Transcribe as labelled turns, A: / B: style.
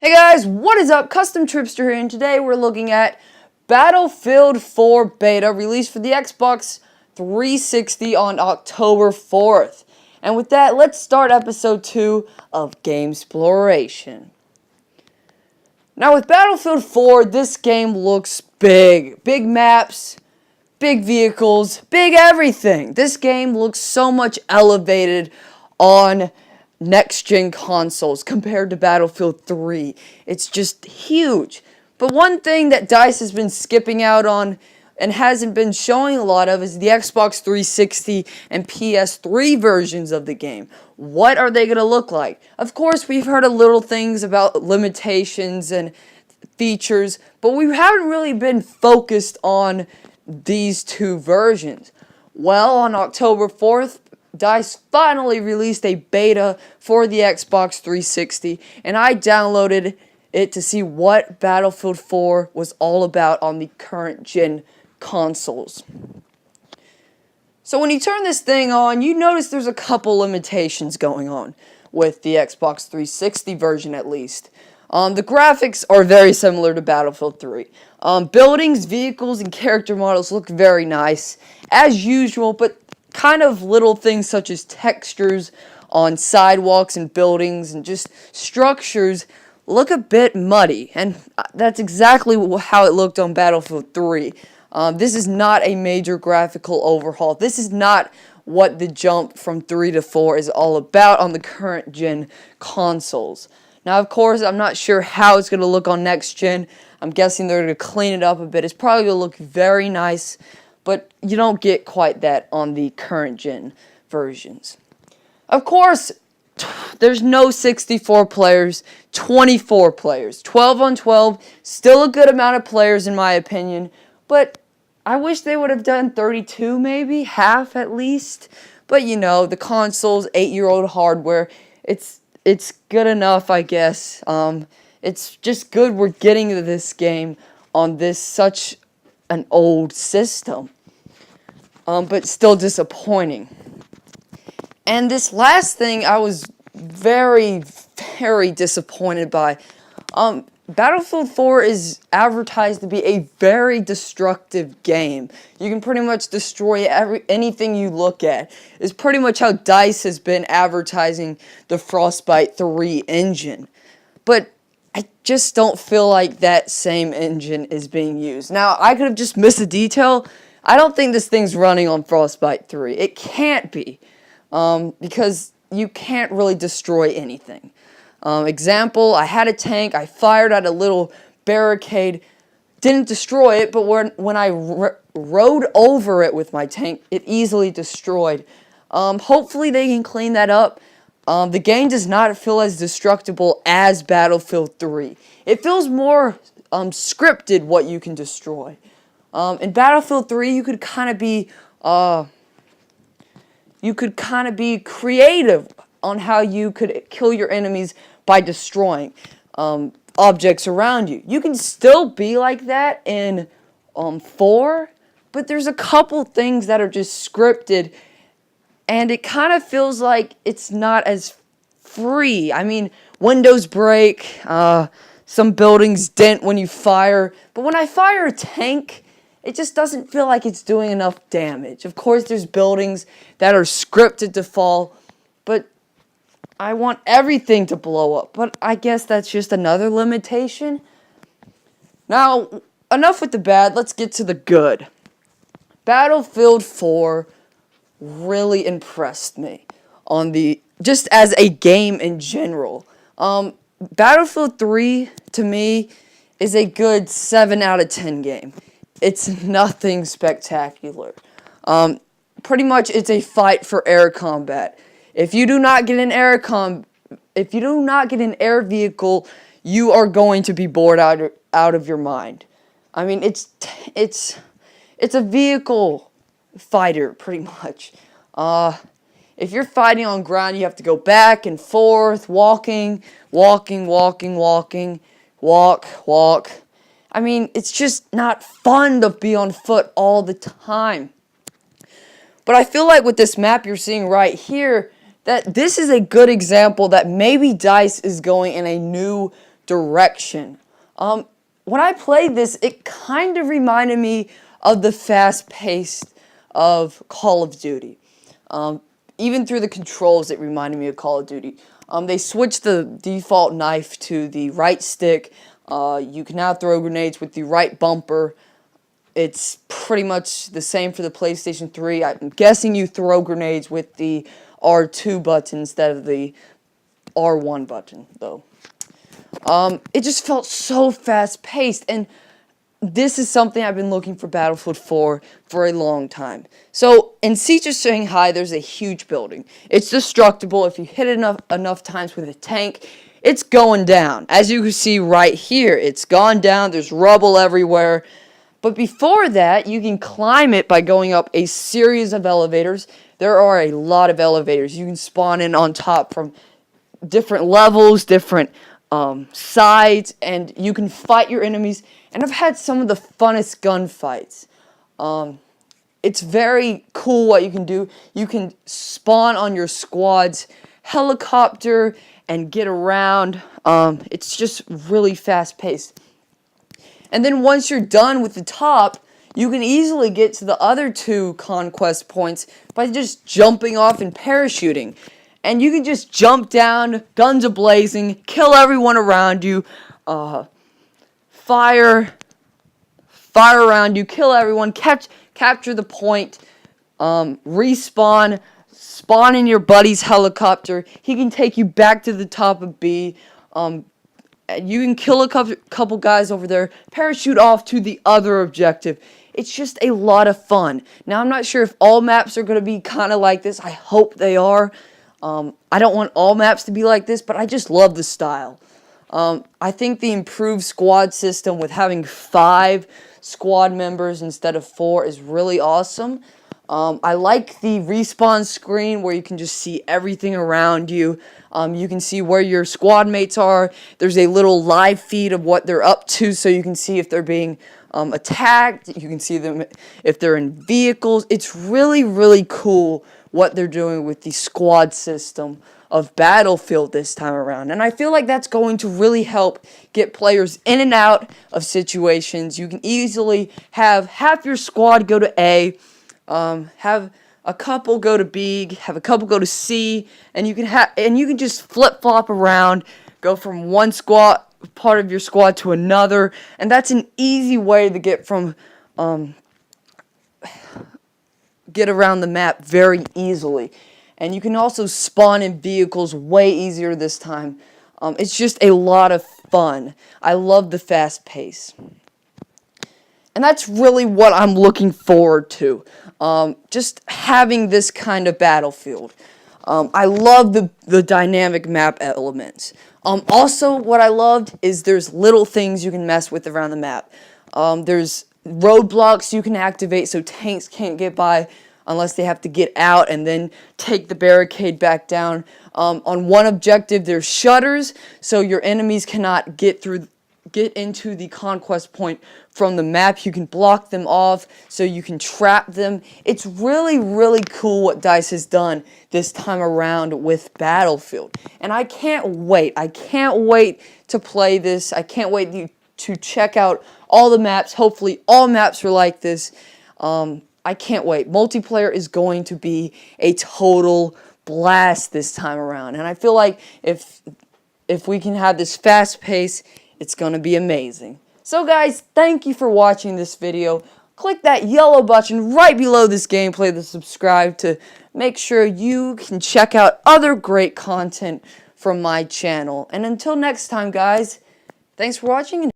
A: Hey guys, what is up? CustomTrippster here, and today we're looking at Battlefield 4 Beta, released for the Xbox 360 on October 4th. And with that, let's start episode 2 of Gamesploration. Now with Battlefield 4, this game looks big. Big maps, big vehicles, big everything. This game looks so much elevated on next-gen consoles compared to Battlefield 3. It's just huge. But one thing that DICE has been skipping out on and hasn't been showing a lot of is the Xbox 360 and PS3 versions of the game. What are they going to look like? Of course, we've heard a little things about limitations and features, but we haven't really been focused on these two versions. Well, on October 4th, DICE finally released a beta for the Xbox 360, and I downloaded it to see what Battlefield 4 was all about on the current gen consoles. So when you turn this thing on, you notice there's a couple limitations going on with the Xbox 360 version, at least. The graphics are very similar to Battlefield 3. Buildings, vehicles, and character models look very nice, as usual, but kind of little things such as textures on sidewalks and buildings and just structures look a bit muddy, and that's exactly how it looked on Battlefield 3. This is not a major graphical overhaul. This is not what the jump from 3 to 4 is all about on the current gen consoles. Now, of course, I'm not sure how it's going to look on next gen. I'm guessing they're going to clean it up a bit. It's probably going to look very nice, but you don't get quite that on the current gen versions. Of course, there's no 64 players, 24 players. 12 on 12, still a good amount of players in my opinion, but I wish they would have done 32 maybe, half at least. But you know, the console's 8-year-old hardware, it's good enough, I guess. It's just good we're getting to this game on this such an old system. But still disappointing. And this last thing I was very, very disappointed by. Battlefield 4 is advertised to be a very destructive game. You can pretty much destroy anything you look at. It's pretty much how DICE has been advertising the Frostbite 3 engine. But I just don't feel like that same engine is being used. Now, I could have just missed a detail. I don't think this thing's running on Frostbite 3. It can't be, because you can't really destroy anything. Example, I had a tank, I fired at a little barricade, didn't destroy it, but when I rode over it with my tank, it easily destroyed. Hopefully they can clean that up. The game does not feel as destructible as Battlefield 3. It feels more scripted what you can destroy. In Battlefield 3, you could kind of be creative on how you could kill your enemies by destroying objects around you. You can still be like that in 4, but there's a couple things that are just scripted, and it kind of feels like it's not as free. I mean, windows break, some buildings dent when you fire, but when I fire a tank, it just doesn't feel like it's doing enough damage. Of course, there's buildings that are scripted to fall, but I want everything to blow up. But I guess that's just another limitation. Now, enough with the bad. Let's get to the good. Battlefield 4 really impressed me on just as a game in general. Battlefield 3, to me, is a good 7 out of 10 game. It's nothing spectacular. Pretty much it's a fight for air combat. If you do not get an air vehicle, you are going to be bored out of your mind. I mean, it's a vehicle fighter pretty much. If you're fighting on ground, you have to go back and forth, walk. I mean, it's just not fun to be on foot all the time. But I feel like with this map you're seeing right here, that this is a good example that maybe DICE is going in a new direction. When I played this, it kind of reminded me of the fast pace of Call of Duty. Even through the controls, it reminded me of Call of Duty. They switched the default knife to the right stick. You can now throw grenades with the right bumper. It's pretty much the same for the PlayStation 3. I'm guessing you throw grenades with the R2 button instead of the R1 button, though. It just felt so fast-paced, and this is something I've been looking for Battlefield 4 for a long time. So, in Siege of Shanghai, there's a huge building. It's destructible. If you hit it enough times with a tank, it's going down. As you can see right here, it's gone down. There's rubble everywhere. But before that, you can climb it by going up a series of elevators. There are a lot of elevators. You can spawn in on top from different levels, different sides, and you can fight your enemies. And I've had some of the funnest gunfights. It's very cool what you can do. You can spawn on your squad's helicopter and get around. It's just really fast-paced. And then once you're done with the top, you can easily get to the other 2 conquest points by just jumping off and parachuting. And you can just jump down, guns a-blazing, kill everyone around you, fire around you, kill everyone, capture the point, respawn, spawn in your buddy's helicopter. He can take you back to the top of B. You can kill a couple guys over there, parachute off to the other objective. It's just a lot of fun. Now, I'm not sure if all maps are going to be kind of like this. I hope they are. I don't want all maps to be like this, but I just love the style. I think the improved squad system with having 5 squad members instead of 4 is really awesome. I like the respawn screen where you can just see everything around you. You can see where your squad mates are. There's a little live feed of what they're up to, so you can see if they're being attacked. You can see them if they're in vehicles. It's really, really cool what they're doing with the squad system of Battlefield this time around. And I feel like that's going to really help get players in and out of situations. You can easily have half your squad go to A, have a couple go to B, have a couple go to C, and you can just flip-flop around, go from one part of your squad to another, and that's an easy way to get around the map very easily. And you can also spawn in vehicles way easier this time. It's just a lot of fun. I love the fast pace. And that's really what I'm looking forward to. Just having this kind of Battlefield. I love the dynamic map elements. Also, what I loved is there's little things you can mess with around the map. There's roadblocks you can activate so tanks can't get by unless they have to get out and then take the barricade back down. On one objective, there's shutters, so your enemies cannot get into the conquest point from the map. You can block them off so you can trap them. It's really, really cool what DICE has done this time around with Battlefield. And I can't wait. I can't wait to play this. I can't wait to check out all the maps. Hopefully all maps are like this. I can't wait. Multiplayer is going to be a total blast this time around. And I feel like if we can have this fast pace, it's going to be amazing. So guys, thank you for watching this video. Click that yellow button right below this gameplay to subscribe to make sure you can check out other great content from my channel. And until next time, guys, thanks for watching.